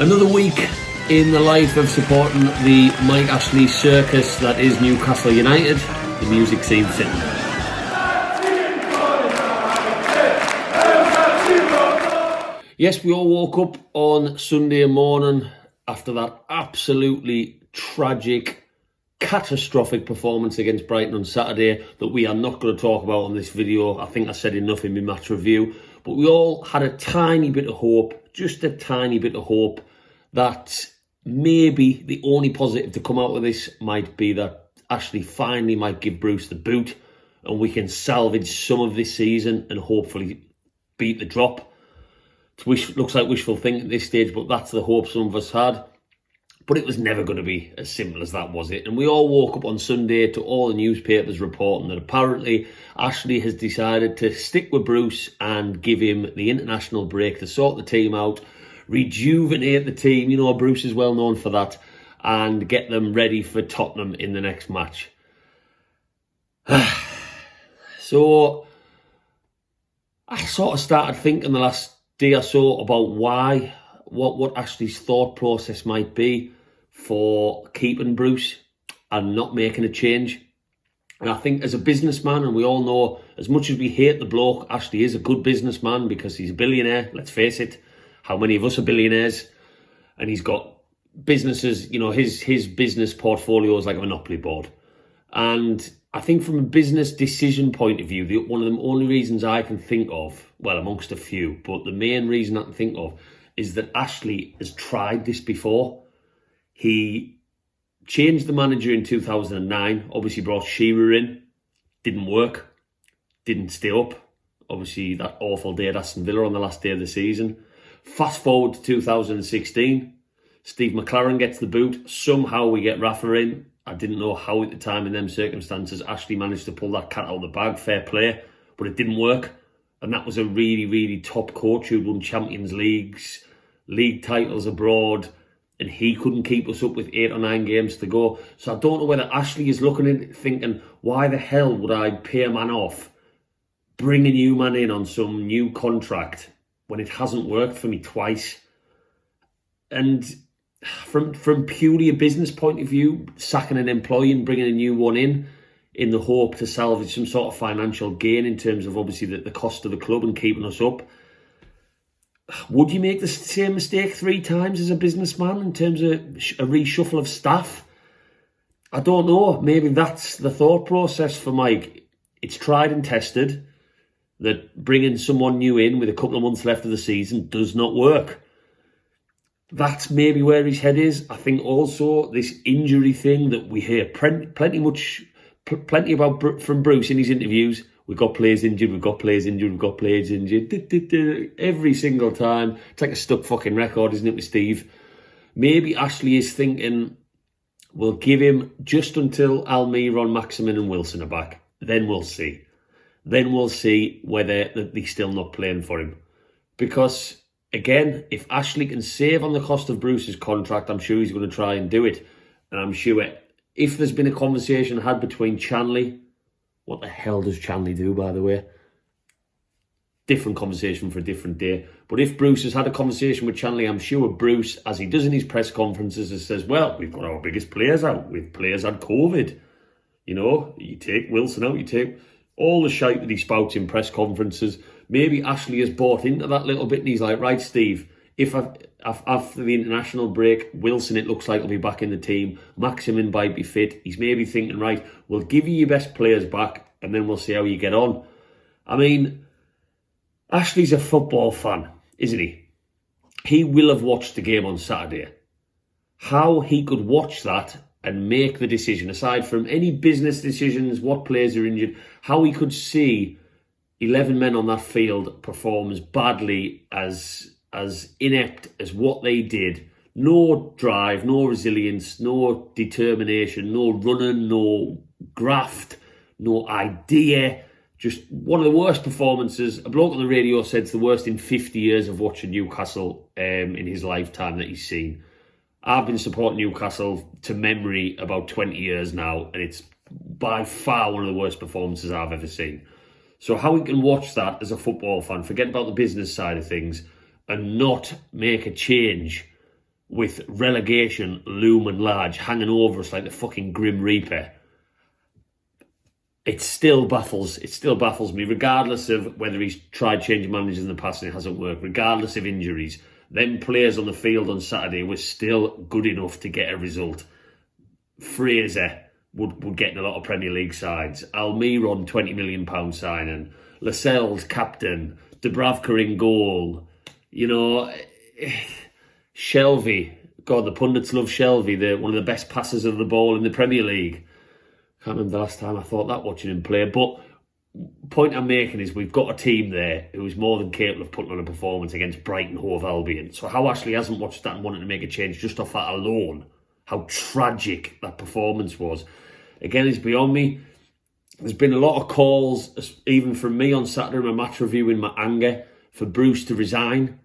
Another week in the life of supporting the Mike Ashley circus that is Newcastle United. The music seems fitting. Yes, we all woke up on Sunday morning after that absolutely tragic, catastrophic performance against Brighton on Saturday that we are not going to talk about on this video. I think I said enough in my match review. But we all had a tiny bit of hope, just a tiny bit of hope, that maybe the only positive to come out of this might be that Ashley finally might give Bruce the boot and we can salvage some of this season and hopefully beat the drop. Looks like wishful thinking at this stage, but that's the hope some of us had. But it was never going to be as simple as that, was it? And we all woke up on Sunday to all the newspapers reporting that apparently Ashley has decided to stick with Bruce and give him the international break to sort the team out, rejuvenate the team. You know, Bruce is well known for that, and get them ready for Tottenham in the next match. So I sort of started thinking the last day or so about what Ashley's thought process might be for keeping Bruce and not making a change. And I think as a businessman, and we all know, as much as we hate the bloke, Ashley is a good businessman because he's a billionaire, let's face it. How many of us are billionaires? And he's got businesses, you know, his business portfolio is like a monopoly board. And I think from a business decision point of view, one of the only reasons I can think of, well, amongst a few, but the main reason I can think of is that Ashley has tried this before. He changed the manager in 2009, obviously brought Shearer in, didn't work, didn't stay up. Obviously that awful day at Aston Villa on the last day of the season. Fast forward to 2016, Steve McLaren gets the boot. Somehow we get Rafa in. I didn't know how at the time in them circumstances Ashley managed to pull that cat out of the bag, fair play, but it didn't work. And that was a really, really top coach who'd won Champions Leagues, league titles abroad, and he couldn't keep us up with 8 or 9 games to go. So I don't know whether Ashley is looking at it thinking, why the hell would I pay a man off, bring a new man in on some new contract when it hasn't worked for me twice? And from purely a business point of view, sacking an employee and bringing a new one in the hope to salvage some sort of financial gain in terms of obviously the cost of the club and keeping us up. Would you make the same mistake 3 times as a businessman in terms of a reshuffle of staff? I don't know. Maybe that's the thought process for Mike. It's tried and tested that bringing someone new in with a couple of months left of the season does not work. That's maybe where his head is. I think also this injury thing that we hear plenty about from Bruce in his interviews. We've got players injured, we've got players injured, we've got players injured. Every single time. It's like a stuck fucking record, isn't it, with Steve? Maybe Ashley is thinking, we'll give him just until Almiron, Maximin and Wilson are back. Then we'll see. Then we'll see whether they're still not playing for him. Because, again, if Ashley can save on the cost of Bruce's contract, I'm sure he's going to try and do it. And I'm sure if there's been a conversation had between Chanley, what the hell does Chanley do, by the way? Different conversation for a different day. But if Bruce has had a conversation with Chanley, I'm sure Bruce, as he does in his press conferences, says, well, we've got our biggest players out. We've players had COVID. You know, you take Wilson out, you take all the shite that he spouts in press conferences. Maybe Ashley has bought into that little bit and he's like, right, Steve, if after the international break, Wilson, it looks like, will be back in the team. Maximin might be fit. He's maybe thinking, right, we'll give you your best players back and then we'll see how you get on. I mean, Ashley's a football fan, isn't he? He will have watched the game on Saturday. How he could watch that and make the decision, aside from any business decisions, what players are injured, how he could see 11 men on that field perform as badly, as inept as what they did. No drive, no resilience, no determination, no running, no graft, no idea. Just one of the worst performances. A bloke on the radio said it's the worst in 50 years of watching Newcastle in his lifetime that he's seen. I've been supporting Newcastle to memory about 20 years now, and it's by far one of the worst performances I've ever seen. So how he can watch that as a football fan, forget about the business side of things, and not make a change with relegation looming large, hanging over us like the fucking Grim Reaper, it still baffles me, regardless of whether he's tried changing managers in the past and it hasn't worked, regardless of injuries. Them players on the field on Saturday were still good enough to get a result. Fraser would get in a lot of Premier League sides. Almiron, £20 million signing. Lascelles, captain. Dubravka in goal. You know, Shelvey. God, the pundits love Shelvey. One of the best passers of the ball in the Premier League. Can't remember the last time I thought that watching him play. But point I'm making is we've got a team there who is more than capable of putting on a performance against Brighton, Hove Albion. So how Ashley hasn't watched that and wanted to make a change just off that alone, how tragic that performance was, again, is beyond me. There's been a lot of calls, even from me on Saturday in my match review, in my anger, for Bruce to resign.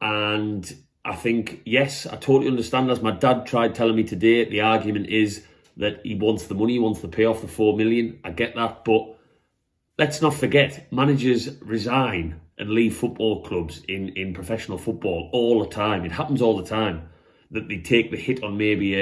And I think, yes, I totally understand. As my dad tried telling me today, the argument is that he wants the money, he wants the payoff, the $4 million. I get that, but let's not forget, managers resign and leave football clubs in professional football all the time. It happens all the time that they take the hit on maybe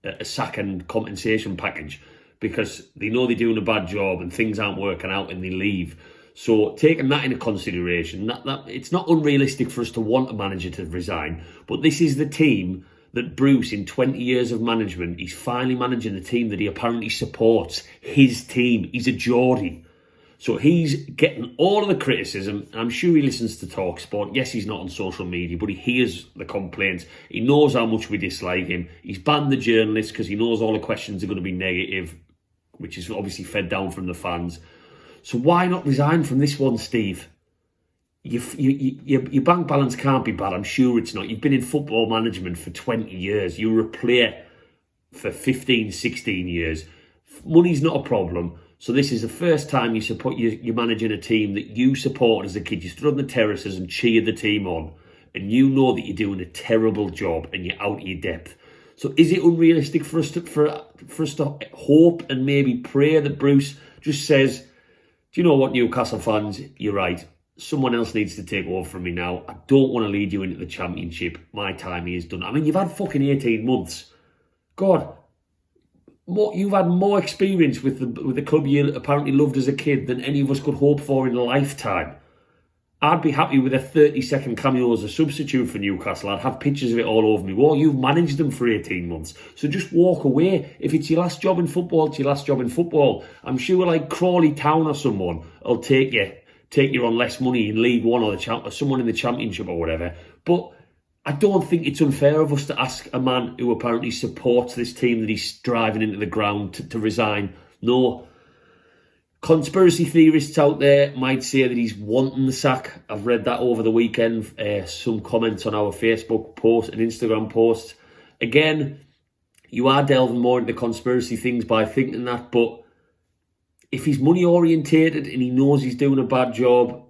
a sack and compensation package because they know they're doing a bad job and things aren't working out and they leave. So taking that into consideration, that it's not unrealistic for us to want a manager to resign, but this is the team that Bruce, in 20 years of management, he's finally managing the team that he apparently supports. His team. He's a Geordie. So he's getting all of the criticism. I'm sure he listens to TalkSport. Yes, he's not on social media, but he hears the complaints. He knows how much we dislike him. He's banned the journalists because he knows all the questions are going to be negative, which is obviously fed down from the fans. So why not resign from this one, Steve? Your bank balance can't be bad. I'm sure it's not. You've been in football management for 20 years. You were a player for 15, 16 years. Money's not a problem. So this is the first time you're managing a team that you supported as a kid. You stood on the terraces and cheered the team on, and you know that you're doing a terrible job and you're out of your depth. So is it unrealistic for us to hope and maybe pray that Bruce just says, do you know what, Newcastle fans, you're right. Someone else needs to take over from me now. I don't want to lead you into the Championship. My time is done. I mean, you've had fucking 18 months. God, you've had more experience with the club you apparently loved as a kid than any of us could hope for in a lifetime. I'd be happy with a 30-second cameo as a substitute for Newcastle. I'd have pictures of it all over me wall. You've managed them for 18 months. So just walk away. If it's your last job in football, it's your last job in football. I'm sure like Crawley Town or someone will take you on less money in League One or someone in the Championship or whatever. But I don't think it's unfair of us to ask a man who apparently supports this team that he's driving into the ground to resign. No. Conspiracy theorists out there might say that he's wanting the sack. I've read that over the weekend. Some comments on our Facebook post and Instagram posts. Again, you are delving more into conspiracy things by thinking that, but if he's money orientated and he knows he's doing a bad job,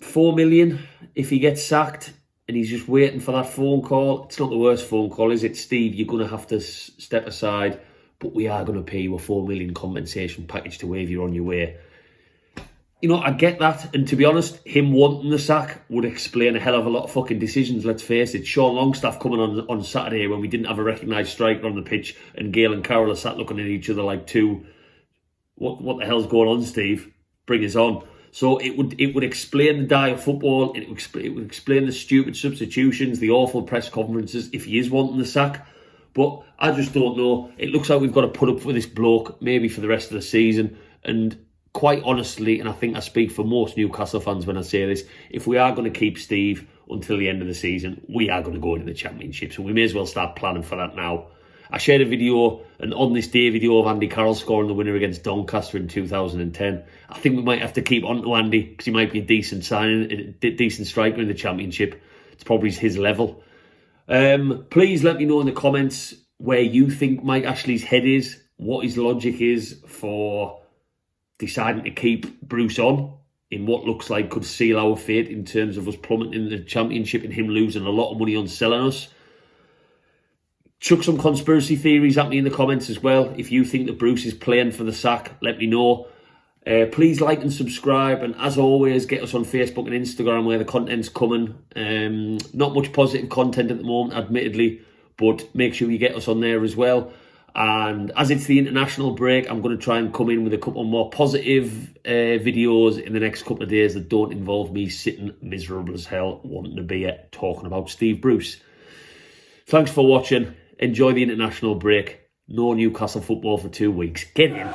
$4 million, if he gets sacked and he's just waiting for that phone call, it's not the worst phone call, is it? Steve, you're going to have to step aside, but we are going to pay you a $4 million compensation package to wave you on your way. You know, I get that. And to be honest, him wanting the sack would explain a hell of a lot of fucking decisions, let's face it. Sean Longstaff coming on Saturday when we didn't have a recognised striker on the pitch and Gale and Carroll are sat looking at each other like two, what the hell's going on, Steve? Bring us on. So it would explain the die of football. It would explain the stupid substitutions, the awful press conferences, if he is wanting the sack. But I just don't know. It looks like we've got to put up with this bloke maybe for the rest of the season. And quite honestly, and I think I speak for most Newcastle fans when I say this, if we are going to keep Steve until the end of the season, we are going to go into the Championship. So we may as well start planning for that now. I shared a video, an On This Day video of Andy Carroll scoring the winner against Doncaster in 2010. I think we might have to keep on to Andy because he might be a decent striker in the Championship. It's probably his level. Please let me know in the comments where you think Mike Ashley's head is, what his logic is for deciding to keep Bruce on in what looks like could seal our fate in terms of us plummeting in the Championship and him losing a lot of money on selling us. Chuck some conspiracy theories at me in the comments as well. If you think that Bruce is playing for the sack, let me know. Please like and subscribe, and as always, get us on Facebook and Instagram where the content's coming. Not much positive content at the moment, admittedly, but make sure you get us on there as well. And as it's the international break, I'm going to try and come in with a couple more positive videos in the next couple of days that don't involve me sitting miserable as hell wanting a beer talking about Steve Bruce. Thanks for watching. Enjoy the international break. No Newcastle football for 2 weeks. Get in.